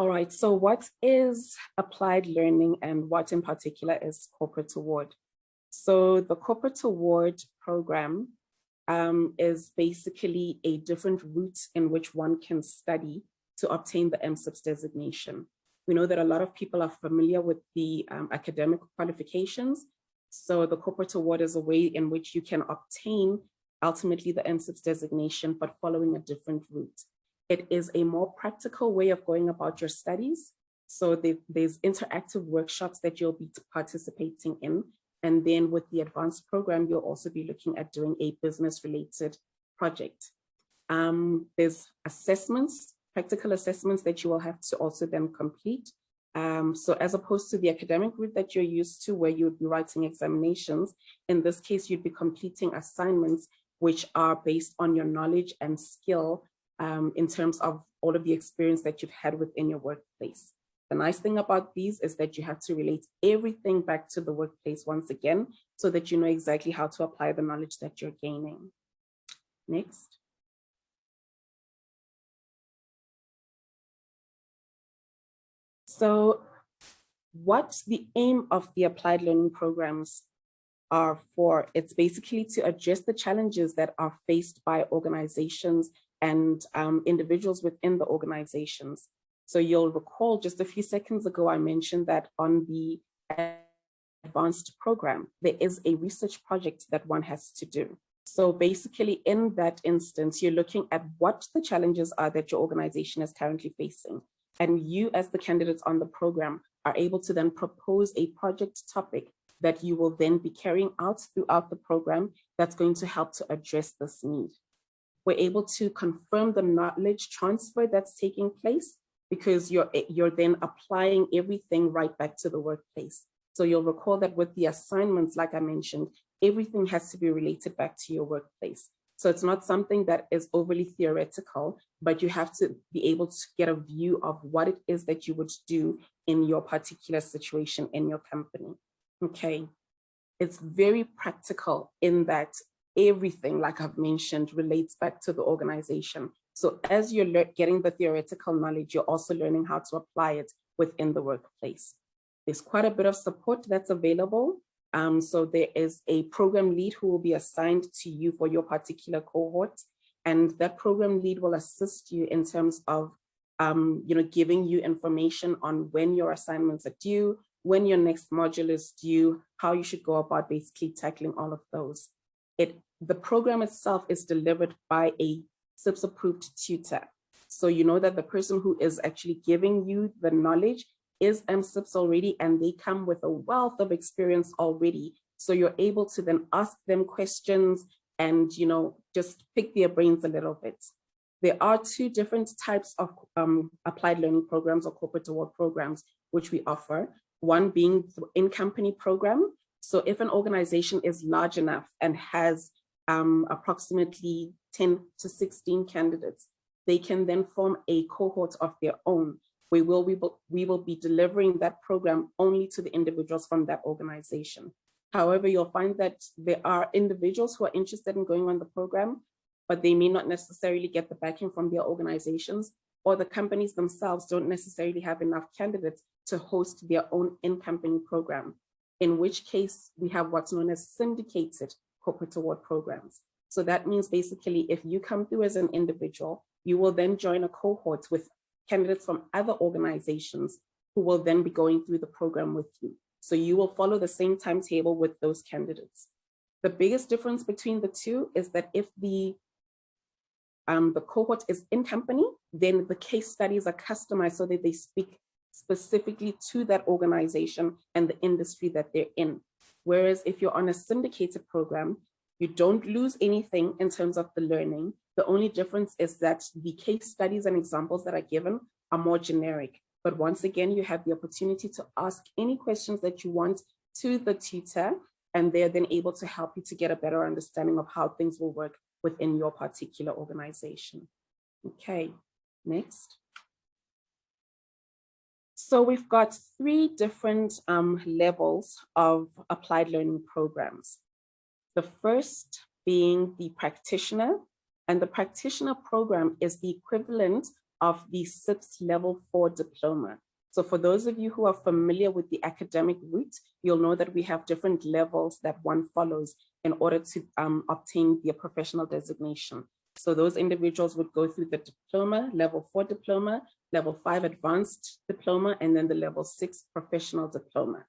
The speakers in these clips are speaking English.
All right, so what is applied learning and what in particular is corporate award? So the corporate award program is basically a different route in which one can study to obtain the MCIPS designation. We know that a lot of people are familiar with the academic qualifications. So the corporate award is a way in which you can obtain ultimately the MCIPS designation, but following a different route. It is a more practical way of going about your studies. So there's interactive workshops that you'll be participating in. And then with the advanced program, you'll also be looking at doing a business-related project. There's assessments, practical assessments that you will have to also then complete. So as opposed to the academic route that you're used to, where you would be writing examinations, in this case, you'd be completing assignments which are based on your knowledge and skill in terms of all of the experience that you've had within your workplace. The nice thing about these is that you have to relate everything back to the workplace once again, so that you know exactly how to apply the knowledge that you're gaining. Next. So what the aim of the applied learning programs are for, it's basically to address the challenges that are faced by organizations and individuals within the organizations. So you'll recall just a few seconds ago, I mentioned that on the advanced program, there is a research project that one has to do. So basically in that instance, you're looking at what the challenges are that your organization is currently facing. And you as the candidates on the program are able to then propose a project topic that you will then be carrying out throughout the program that's going to help to address this need. We're able to confirm the knowledge transfer that's taking place because you're then applying everything right back to the workplace. So you'll recall that with the assignments, like I mentioned, everything has to be related back to your workplace. So it's not something that is overly theoretical, but you have to be able to get a view of what it is that you would do in your particular situation in your company. Okay, it's very practical in that everything, like I've mentioned, relates back to the organization. So as you're getting the theoretical knowledge, you're also learning how to apply it within the workplace. There's quite a bit of support that's available. So there is a program lead who will be assigned to you for your particular cohort. And that program lead will assist you in terms of giving you information on when your assignments are due, when your next module is due, how you should go about basically tackling all of those. The program itself is delivered by a CIPS approved tutor. So you know that the person who is actually giving you the knowledge is MCIPS already, and they come with a wealth of experience already. So you're able to then ask them questions and, just pick their brains a little bit. There are two different types of applied learning programs or corporate award programs, which we offer. One being the in-company program. So if an organization is large enough and has approximately 10 to 16 candidates, they can then form a cohort of their own. We will be delivering that program only to the individuals from that organization. However, you'll find that there are individuals who are interested in going on the program, but they may not necessarily get the backing from their organizations, or the companies themselves don't necessarily have enough candidates to host their own in-company program, in which case we have what's known as syndicated corporate award programs. So that means basically if you come through as an individual, you will then join a cohort with candidates from other organizations who will then be going through the program with you. So you will follow the same timetable with those candidates. The biggest difference between the two is that if the cohort is in company, then the case studies are customized so that they speak specifically to that organization and the industry that they're in. Whereas if you're on a syndicated program, you don't lose anything in terms of the learning. The only difference is that the case studies and examples that are given are more generic. But once again, you have the opportunity to ask any questions that you want to the tutor, and they're then able to help you to get a better understanding of how things will work within your particular organization. Okay, next. So we've got three different levels of applied learning programs. The first being the practitioner, and the practitioner program is the equivalent of the CIPS Level 4 diploma. So for those of you who are familiar with the academic route, you'll know that we have different levels that one follows in order to obtain their professional designation. So those individuals would go through the diploma, Level 4 diploma, Level 5 advanced diploma, and then the Level 6 professional diploma.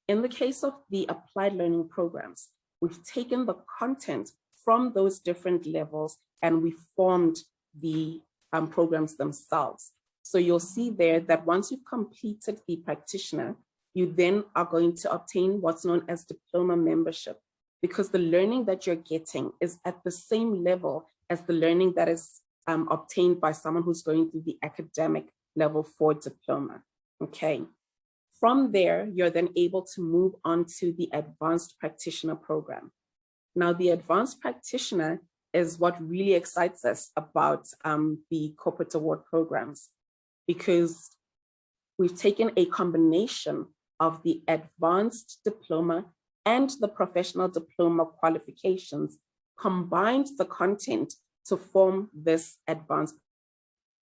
In the case of the applied learning programs, we've taken the content from those different levels and we formed the programs themselves. So you'll see there that once you've completed the practitioner, you then are going to obtain what's known as diploma membership, because the learning that you're getting is at the same level as the learning that is obtained by someone who's going through the academic Level 4 diploma, okay? From there, you're then able to move on to the advanced practitioner program. Now, the advanced practitioner is what really excites us about the corporate award programs, because we've taken a combination of the advanced diploma and the professional diploma qualifications, combined the content to form this advanced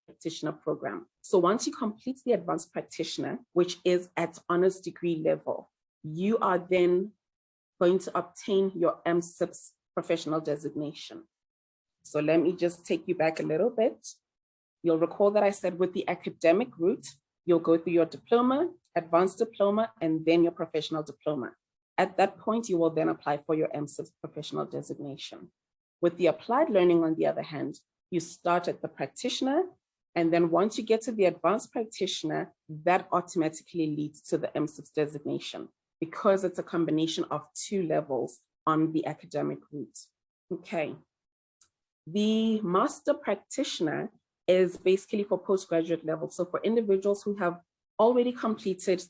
practitioner program. So once you complete the advanced practitioner, which is at honors degree level, you are then going to obtain your MCIPS professional designation. So let me just take you back a little bit. You'll recall that I said with the academic route, you'll go through your diploma, advanced diploma, and then your professional diploma. At that point, you will then apply for your MCIPS professional designation. With the applied learning, on the other hand, you start at the practitioner, and then once you get to the advanced practitioner, that automatically leads to the MCIPS designation, because it's a combination of 2 levels on the academic route. Okay. The master practitioner is basically for postgraduate level. So for individuals who have already completed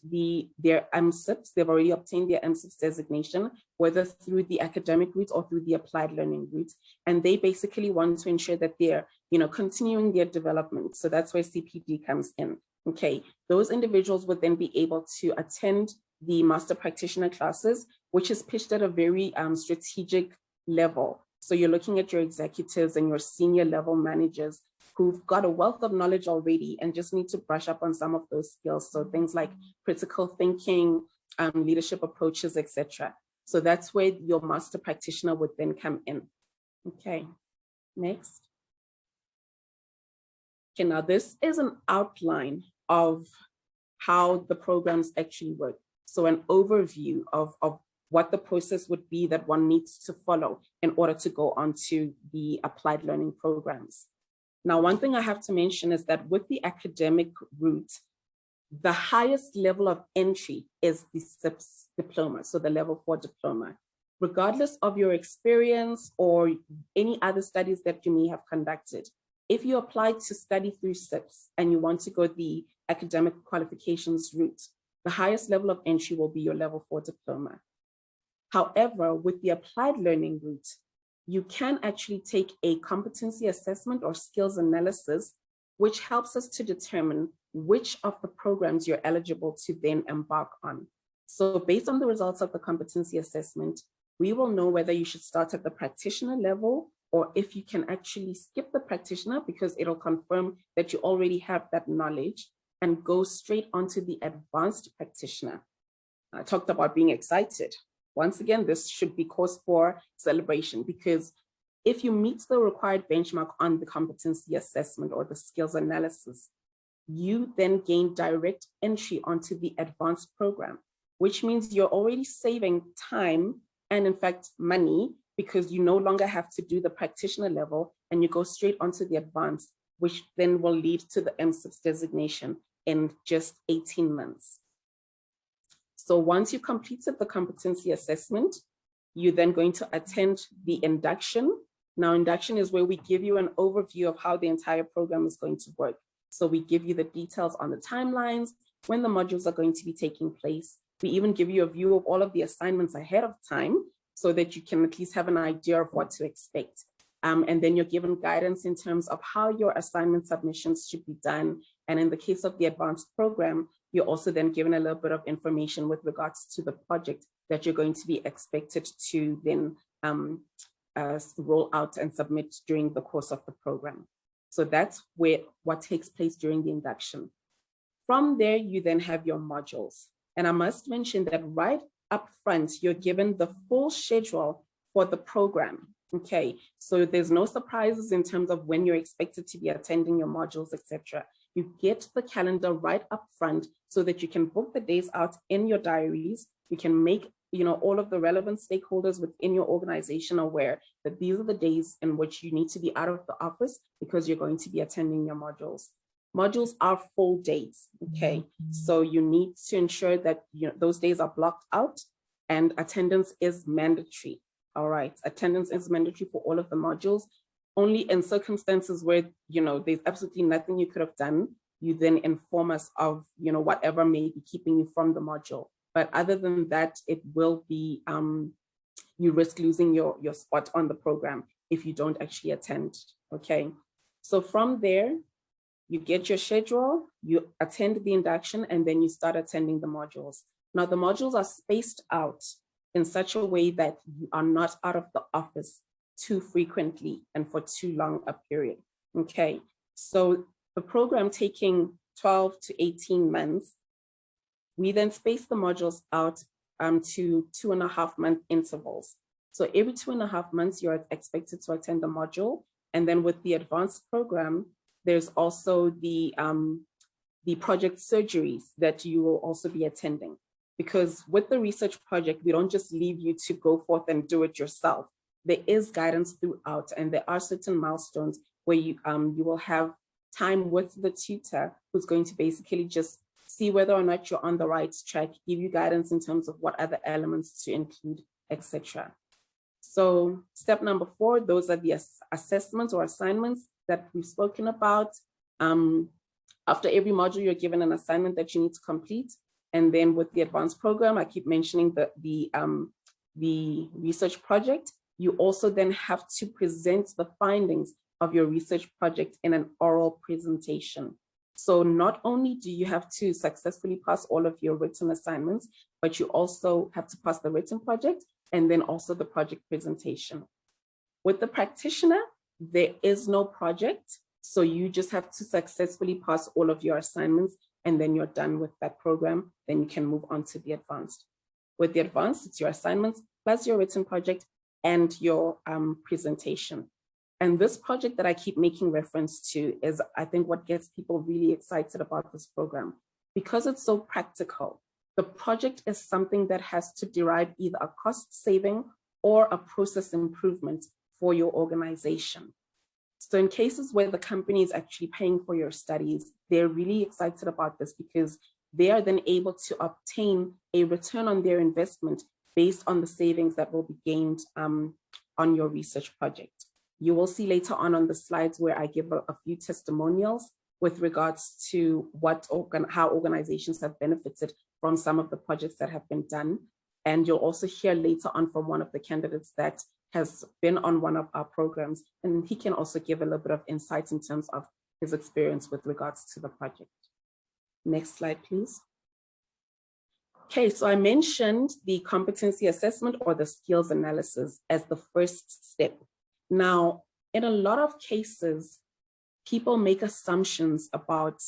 their MCIPS, they've already obtained their MCIPS designation, whether through the academic route or through the applied learning route. And they basically want to ensure that they're, continuing their development. So that's where CPD comes in. Okay, those individuals would then be able to attend the master practitioner classes, which is pitched at a very strategic level. So you're looking at your executives and your senior level managers who've got a wealth of knowledge already and just need to brush up on some of those skills. So things like critical thinking, leadership approaches, etc. So that's where your master practitioner would then come in. Okay, next. Okay, now this is an outline of how the programs actually work. So an overview of what the process would be that one needs to follow in order to go on to the applied learning programs. Now, one thing I have to mention is that with the academic route, the highest level of entry is the CIPS diploma, so the Level 4 diploma. Regardless of your experience or any other studies that you may have conducted, if you apply to study through CIPS and you want to go the academic qualifications route, the highest level of entry will be your Level 4 diploma. However, with the applied learning route, you can actually take a competency assessment or skills analysis, which helps us to determine which of the programs you're eligible to then embark on. So based on the results of the competency assessment, we will know whether you should start at the practitioner level or if you can actually skip the practitioner because it'll confirm that you already have that knowledge and go straight onto the advanced practitioner. I talked about being excited. Once again, this should be cause for celebration because if you meet the required benchmark on the competency assessment or the skills analysis, you then gain direct entry onto the advanced program, which means you're already saving time and in fact money because you no longer have to do the practitioner level and you go straight onto the advanced, which then will lead to the MCIPS designation in just 18 months. So once you've completed the competency assessment, you're then going to attend the induction. Now, induction is where we give you an overview of how the entire program is going to work. So we give you the details on the timelines, when the modules are going to be taking place. We even give you a view of all of the assignments ahead of time so that you can at least have an idea of what to expect. And then you're given guidance in terms of how your assignment submissions should be done. And in the case of the advanced program, you're also then given a little bit of information with regards to the project that you're going to be expected to then roll out and submit during the course of the program. So that's what takes place during the induction. From there, you then have your modules. And I must mention that right up front, you're given the full schedule for the program. Okay, so there's no surprises in terms of when you're expected to be attending your modules, etc. You get the calendar right up front so that you can book the days out in your diaries. You can make all of the relevant stakeholders within your organization aware that these are the days in which you need to be out of the office because you're going to be attending your modules. Modules are full days, okay? So you need to ensure that those days are blocked out and attendance is mandatory, all right? Attendance is mandatory for all of the modules. Only in circumstances where, there's absolutely nothing you could have done, you then inform us of, whatever may be keeping you from the module. But other than that, it will be, you risk losing your spot on the program if you don't actually attend, okay? So from there, you get your schedule, you attend the induction, and then you start attending the modules. Now, the modules are spaced out in such a way that you are not out of the office too frequently and for too long a period, okay? So the program taking 12 to 18 months, we then space the modules out to 2.5-month intervals. So every 2.5 months, you're expected to attend a module. And then with the advanced program, there's also the project surgeries that you will also be attending. Because with the research project, we don't just leave you to go forth and do it yourself. There is guidance throughout, and there are certain milestones where you will have time with the tutor who's going to basically just see whether or not you're on the right track, give you guidance in terms of what other elements to include, etc. So step number 4, those are the assessments or assignments that we've spoken about. After every module, you're given an assignment that you need to complete. And then with the advanced program, I keep mentioning the research project. You also then have to present the findings of your research project in an oral presentation. So not only do you have to successfully pass all of your written assignments, but you also have to pass the written project and then also the project presentation. With the practitioner, there is no project. So you just have to successfully pass all of your assignments and then you're done with that program. Then you can move on to the advanced. With the advanced, it's your assignments plus your written project and your presentation. And this project that I keep making reference to is, I think, what gets people really excited about this program. Because it's so practical, the project is something that has to derive either a cost saving or a process improvement for your organization. So in cases where the company is actually paying for your studies, they're really excited about this because they are then able to obtain a return on their investment based on the savings that will be gained on your research project. You will see later on the slides where I give a few testimonials with regards to how organizations have benefited from some of the projects that have been done. And you'll also hear later on from one of the candidates that has been on one of our programs, and he can also give a little bit of insight in terms of his experience with regards to the project. Next slide, please. Okay, so I mentioned the competency assessment or the skills analysis as the first step. Now, in a lot of cases, people make assumptions about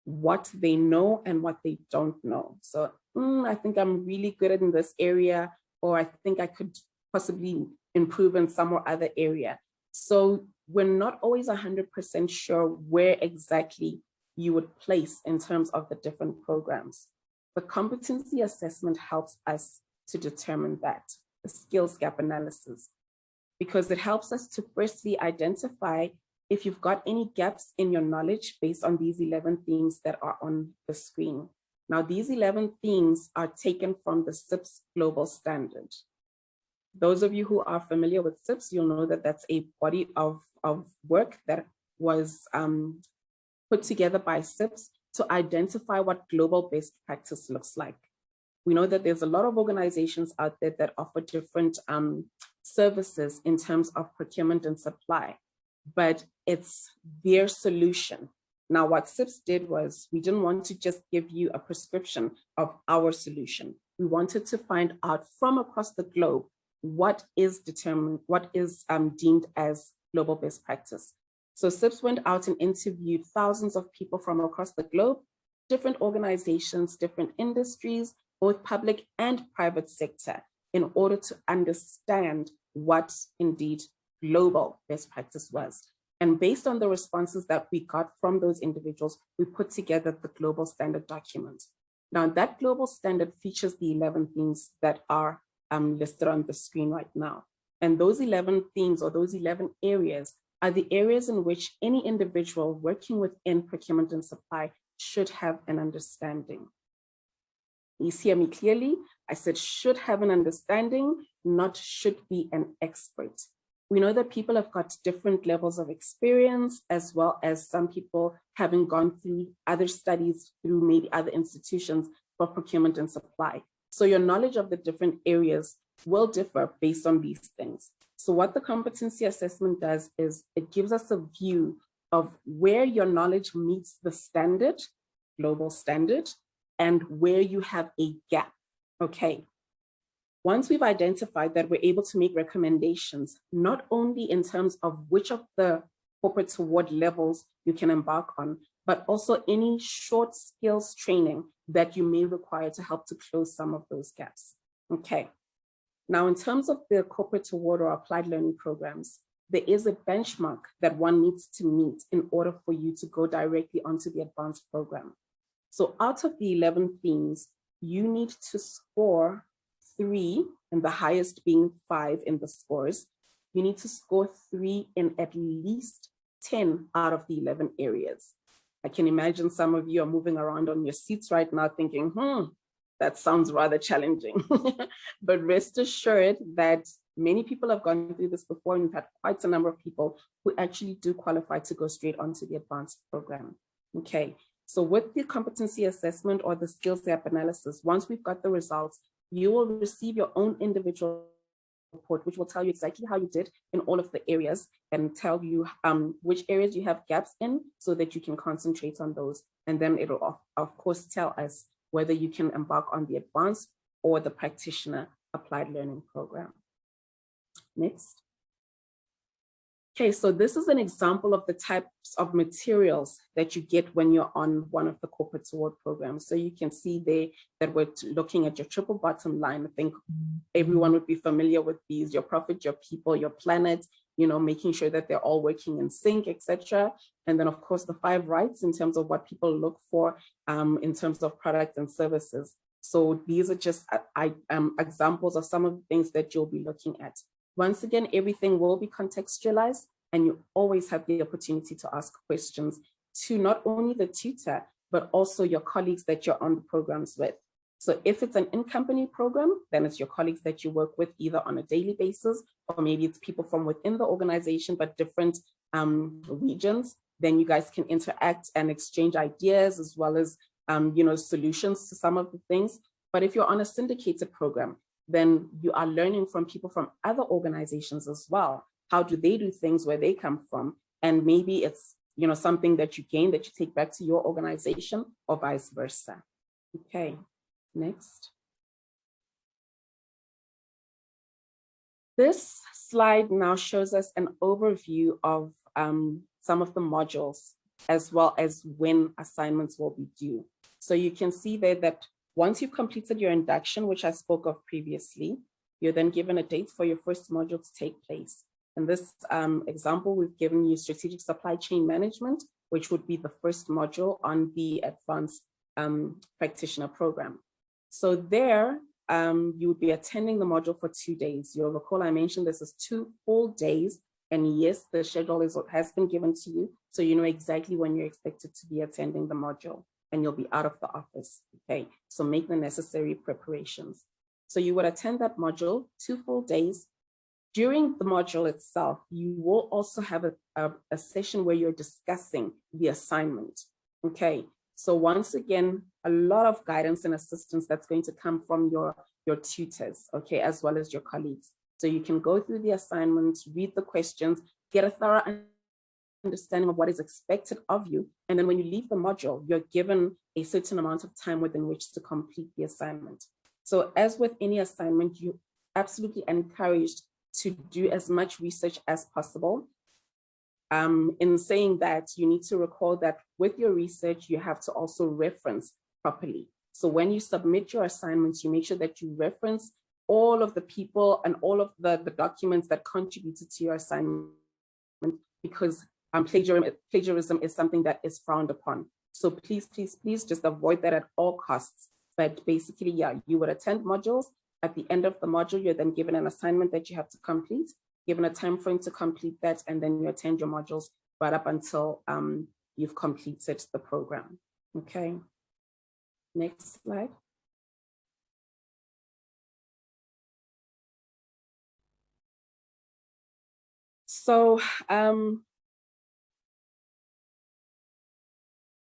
what they know and what they don't know. So I think I'm really good in this area, or I think I could possibly improve in some or other area. So we're not always 100% sure where exactly you would place in terms of the different programs. The competency assessment helps us to determine that, the skills gap analysis, because it helps us to firstly identify if you've got any gaps in your knowledge based on these 11 themes that are on the screen. Now, these 11 themes are taken from the CIPS Global Standard. Those of you who are familiar with CIPS, you'll know that that's a body of work that was put together by CIPS to identify what global best practice looks like. We know that there's a lot of organizations out there that offer different services in terms of procurement and supply, but it's their solution. Now, what CIPS did was, we didn't want to just give you a prescription of our solution. We wanted to find out from across the globe what is deemed as global best practice. So CIPS went out and interviewed thousands of people from across the globe, different organizations, different industries, both public and private sector, in order to understand what indeed global best practice was. And based on the responses that we got from those individuals, we put together the global standard document. Now, that global standard features the 11 themes that are listed on the screen right now. And those 11 themes, or those 11 areas, are the areas in which any individual working within procurement and supply should have an understanding. You hear me clearly? I said should have an understanding, not should be an expert. We know that people have got different levels of experience, as well as some people having gone through other studies through maybe other institutions for procurement and supply. So your knowledge of the different areas will differ based on these things. So what the competency assessment does is it gives us a view of where your knowledge meets the standard, global standard, and where you have a gap. Okay. Once we've identified that, we're able to make recommendations, not only in terms of which of the corporate award levels you can embark on, but also any short skills training that you may require to help to close some of those gaps. Okay. Now, in terms of the corporate award or applied learning programs, there is a benchmark that one needs to meet in order for you to go directly onto the advanced program. So out of the 11 themes, you need to score 3, and the highest being 5 in the scores. You need to score 3 in at least 10 out of the 11 areas. I can imagine some of you are moving around on your seats right now thinking, that sounds rather challenging. But rest assured that many people have gone through this before, and we've had quite a number of people who actually do qualify to go straight onto the advanced program. Okay, so with the competency assessment or the skills gap analysis, once we've got the results, you will receive your own individual report, which will tell you exactly how you did in all of the areas and tell you which areas you have gaps in so that you can concentrate on those. And then it'll, of course, tell us whether you can embark on the advanced or the practitioner applied learning program. Next. Okay, so this is an example of the types of materials that you get when you're on one of the corporate award programs. So you can see there that we're looking at your triple bottom line. I think everyone would be familiar with these: your profit, your people, your planet, you know, making sure that they're all working in sync, etc. And then of course the 5 rights in terms of what people look for in terms of products and services. So these are just examples of some of the things that you'll be looking at. Once again, everything will be contextualized, and you always have the opportunity to ask questions to not only the tutor, but also your colleagues that you're on the programs with. So if it's an in-company program, then it's your colleagues that you work with either on a daily basis, or maybe it's people from within the organization, but different regions. Then you guys can interact and exchange ideas, as well as solutions to some of the things. But if you're on a syndicated program, then you are learning from people from other organizations as well. How do they do things where they come from? And maybe it's something that you gain that you take back to your organization, or vice versa. Okay, next. This slide now shows us an overview of some of the modules, as well as when assignments will be due. So you can see there that once you've completed your induction, which I spoke of previously, you're then given a date for your first module to take place. In this example, we've given you strategic supply chain management, which would be the first module on the advanced practitioner program. So there, you would be attending the module for 2 days. You'll recall I mentioned this is 2 full days. And yes, the schedule has been given to you, so you know exactly when you're expected to be attending the module, and you'll be out of the office. Okay, so make the necessary preparations. So you would attend that module 2 full days. During the module itself, you will also have a session where you're discussing the assignment. Okay, so once again, a lot of guidance and assistance that's going to come from your tutors, okay, as well as your colleagues. So you can go through the assignments, read the questions, get a thorough understanding of what is expected of you. And then when you leave the module, you're given a certain amount of time within which to complete the assignment. So as with any assignment, you're absolutely encouraged to do as much research as possible. in saying that, you need to recall that with your research, you have to also reference properly. So when you submit your assignments, you make sure that you reference all of the people and all of the documents that contributed to your assignment, because plagiarism is something that is frowned upon. So please, please, please just avoid that at all costs. But basically, yeah, you would attend modules. At the end of the module, you're then given an assignment that you have to complete, given a time frame to complete that, and then you attend your modules right up until you've completed the program. Okay. Next slide. So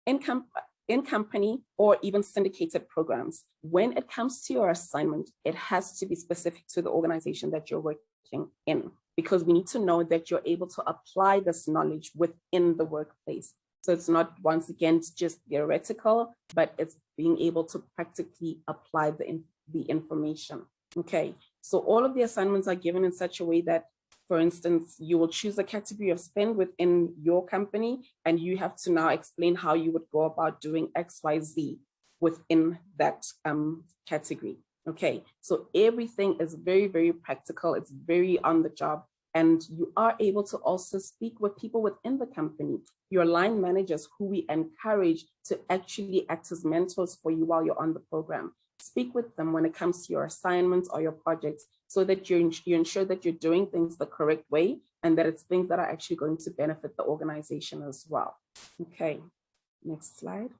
in company or even syndicated programs, when it comes to your assignment, it has to be specific to the organization that you're working in, because we need to know that you're able to apply this knowledge within the workplace. So it's not, once again, just theoretical, but it's being able to practically apply the information. Okay, so all of the assignments are given in such a way that, for instance, you will choose a category of spend within your company, and you have to now explain how you would go about doing X, Y, Z within that category. Okay, so everything is very, very practical. It's very on the job. And you are able to also speak with people within the company, your line managers, who we encourage to actually act as mentors for you while you're on the program. Speak with them when it comes to your assignments or your projects, so that you ensure that you're doing things the correct way and that it's things that are actually going to benefit the organization as well. Okay, next slide.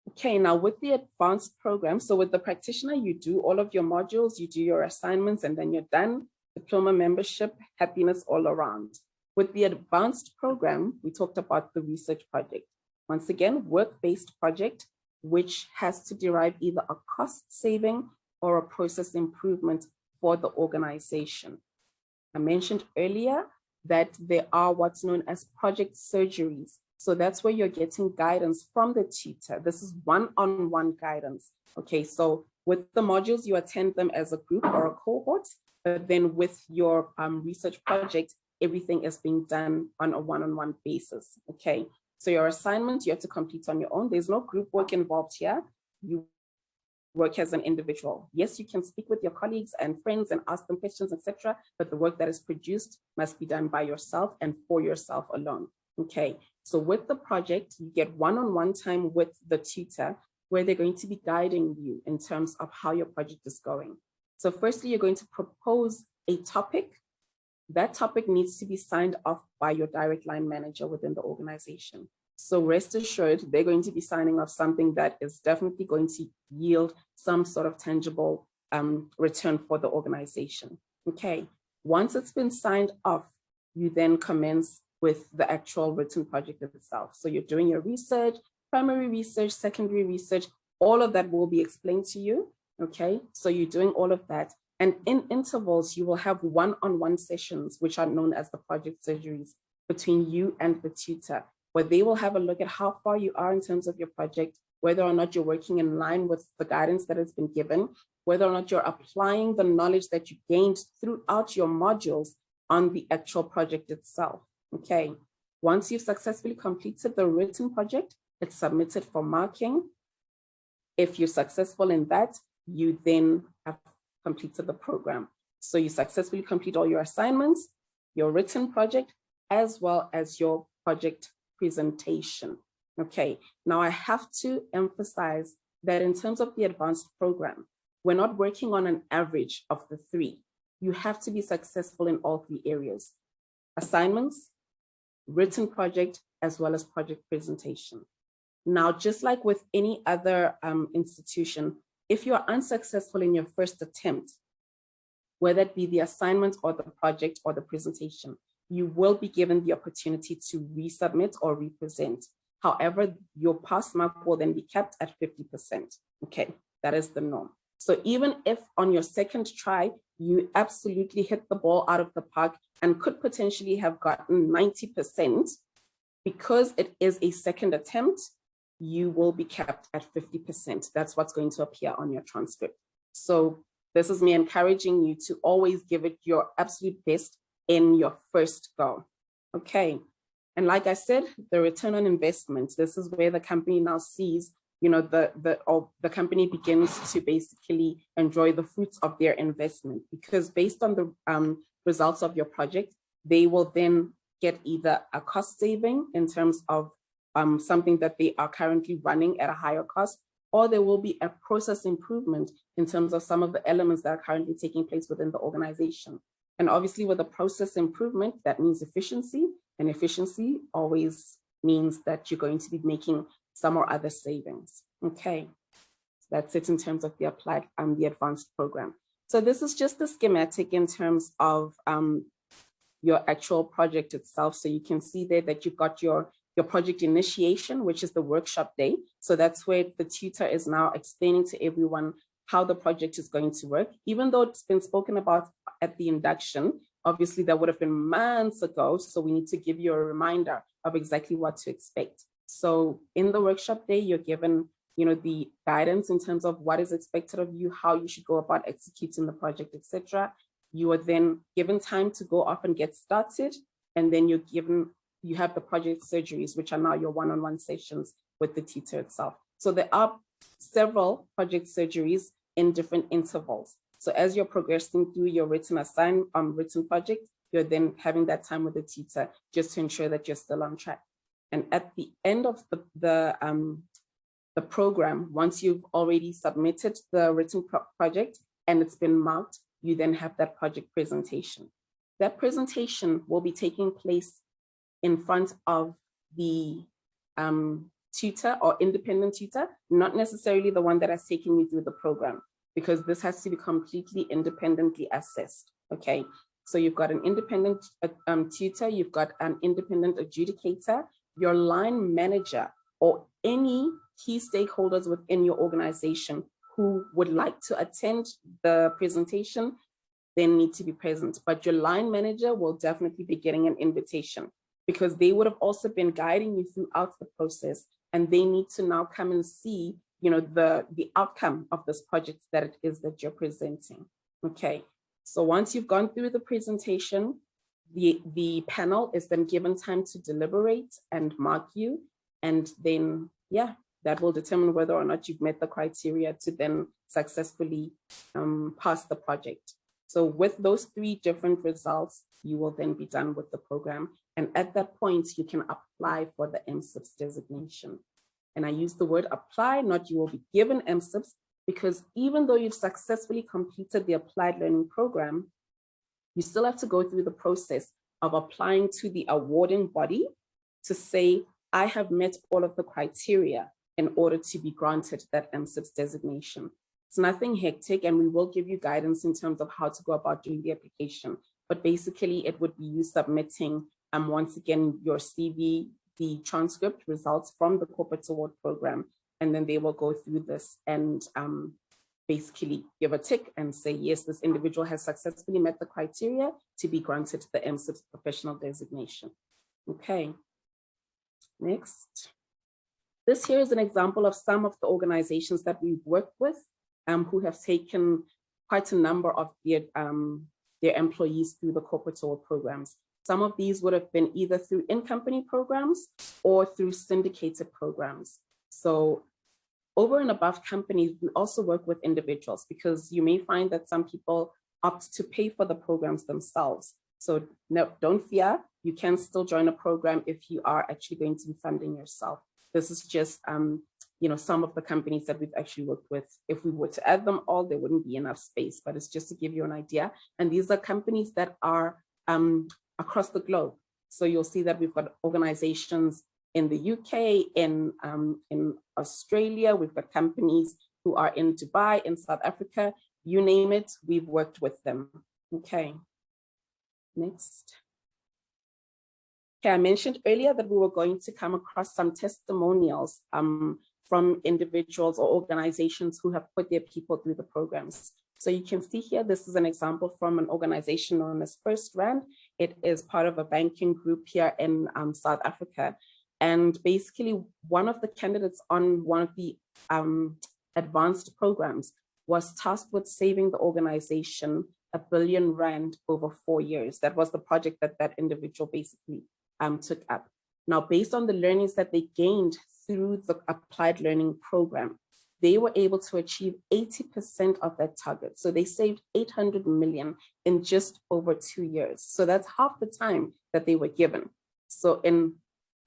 Okay, now with the advanced program, so with the practitioner, you do all of your modules, you do your assignments, and then you're done. Diploma membership, happiness all around. With the advanced program, we talked about the research project. Once again, work-based project, which has to derive either a cost saving or a process improvement for the organization. I mentioned earlier that there are what's known as project surgeries. So that's where you're getting guidance from the tutor. This is one-on-one guidance. Okay, so with the modules, you attend them as a group or a cohort, but then with your research project, everything is being done on a one-on-one basis. Okay, so your assignment, you have to complete on your own. There's no group work involved here. You work as an individual. Yes, you can speak with your colleagues and friends and ask them questions, etc., but the work that is produced must be done by yourself and for yourself alone. Okay, so with the project, you get one-on-one time with the tutor, where they're going to be guiding you in terms of how your project is going. So firstly, you're going to propose a topic. That topic needs to be signed off by your direct line manager within the organization. So rest assured, they're going to be signing off something that is definitely going to yield some sort of tangible return for the organization. Okay, once it's been signed off, you then commence with the actual written project itself. So you're doing your research, primary research, secondary research, all of that will be explained to you. Okay, so you're doing all of that. And in intervals, you will have one-on-one sessions, which are known as the project surgeries, between you and the tutor, where they will have a look at how far you are in terms of your project, whether or not you're working in line with the guidance that has been given, whether or not you're applying the knowledge that you gained throughout your modules on the actual project itself. Okay, once you've successfully completed the written project, it's submitted for marking. If you're successful in that, you then have completed the program. So you successfully complete all your assignments, your written project, as well as your project presentation. Okay, now I have to emphasize that in terms of the advanced program, we're not working on an average of the three. You have to be successful in all three areas: assignments, written project, as well as project presentation. Now, just like with any other institution, if you're unsuccessful in your first attempt, whether it be the assignment or the project or the presentation, you will be given the opportunity to resubmit or represent. However, your pass mark will then be kept at 50%. Okay, that is the norm. So even if on your second try, you absolutely hit the ball out of the park and could potentially have gotten 90%, because it is a second attempt, you will be kept at 50%. That's what's going to appear on your transcript. So this is me encouraging you to always give it your absolute best in your first go. Okay. And like I said, the return on investment, this is where the company now sees, the company begins to basically enjoy the fruits of their investment, because based on the results of your project, they will then get either a cost saving in terms of something that they are currently running at a higher cost, or there will be a process improvement in terms of some of the elements that are currently taking place within the organization. And obviously with a process improvement, that means efficiency, and efficiency always means that you're going to be making some or other savings. Okay, so that's it in terms of the applied and the advanced program. So this is just the schematic in terms of your actual project itself. So you can see there that you've got your project initiation, which is the workshop day. So that's where the tutor is now explaining to everyone how the project is going to work. Even though it's been spoken about at the induction, obviously that would have been months ago. So we need to give you a reminder of exactly what to expect. So in the workshop day, you're given, the guidance in terms of what is expected of you, how you should go about executing the project, etc. You are then given time to go off and get started. And then you have the project surgeries, which are now your one-on-one sessions with the tutor itself. So there are several project surgeries in different intervals. So as you're progressing through your written project, you're then having that time with the tutor just to ensure that you're still on track. And at the end of the program, once you've already submitted the written project and it's been marked, you then have that project presentation. That presentation will be taking place in front of the tutor or independent tutor, not necessarily the one that has taken you through the program, because this has to be completely independently assessed. Okay, so you've got an independent tutor, you've got an independent adjudicator, your line manager, or any key stakeholders within your organization who would like to attend the presentation, they need to be present. But your line manager will definitely be getting an invitation, because they would have also been guiding you throughout the process, and they need to now come and see, the outcome of this project that it is that you're presenting. Okay, so once you've gone through the presentation, the panel is then given time to deliberate and mark you, and then, that will determine whether or not you've met the criteria to then successfully pass the project. So with those 3 different results, you will then be done with the program. And at that point, you can apply for the MCIPS designation. And I use the word apply, not you will be given MCIPS, because even though you've successfully completed the applied learning program, you still have to go through the process of applying to the awarding body to say, I have met all of the criteria in order to be granted that MCIPS designation. It's nothing hectic, and we will give you guidance in terms of how to go about doing the application. But basically, it would be you submitting, once again, your CV, the transcript results from the corporate award program, and then they will go through this and basically give a tick and say, yes, this individual has successfully met the criteria to be granted the MCIPS professional designation. Okay, next. This here is an example of some of the organizations that we've worked with who have taken quite a number of their employees through the corporate award programs. Some of these would have been either through in-company programs or through syndicated programs. So over and above companies, we also work with individuals, because you may find that some people opt to pay for the programs themselves. So no, don't fear, you can still join a program if you are actually going to be funding yourself. This is just some of the companies that we've actually worked with. If we were to add them all, there wouldn't be enough space, but it's just to give you an idea. And these are companies that are across the globe. So you'll see that we've got organizations in the UK, in Australia, we've got companies who are in Dubai, in South Africa, you name it, we've worked with them. Okay, next. Okay, I mentioned earlier that we were going to come across some testimonials from individuals or organizations who have put their people through the programs. So you can see here, this is an example from an organization known as First Rand. It is part of a banking group here in South Africa. And basically, one of the candidates on one of the advanced programs was tasked with saving the organization R1 billion over 4 years. That was the project that that individual basically took up. Now, based on the learnings that they gained through the applied learning program, they were able to achieve 80% of that target. So they saved 800 million in just over 2 years. So that's half the time that they were given. So in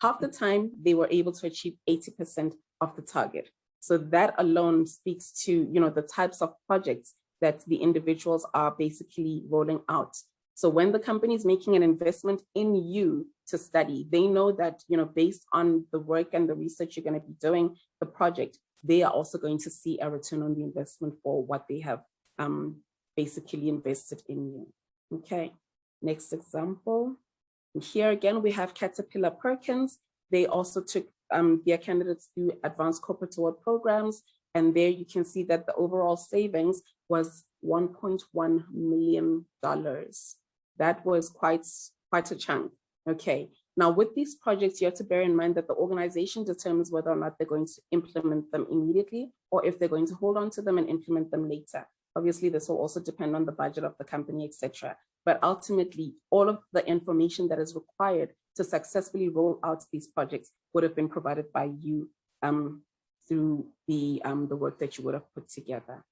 half the time, they were able to achieve 80% of the target. So that alone speaks to, the types of projects that the individuals are basically rolling out. So when the company is making an investment in you to study, they know that, based on the work and the research you're going to be doing, the project, they are also going to see a return on the investment for what they have basically invested in you. Okay, next example. Here again, we have Caterpillar Perkins. They also took their candidates through advanced corporate award programs. And there you can see that the overall savings was $1.1 million. That was quite a chunk. Okay. Now, with these projects, you have to bear in mind that the organization determines whether or not they're going to implement them immediately or if they're going to hold on to them and implement them later. Obviously, this will also depend on the budget of the company, etc. But ultimately, all of the information that is required to successfully roll out these projects would have been provided by you through the work that you would have put together.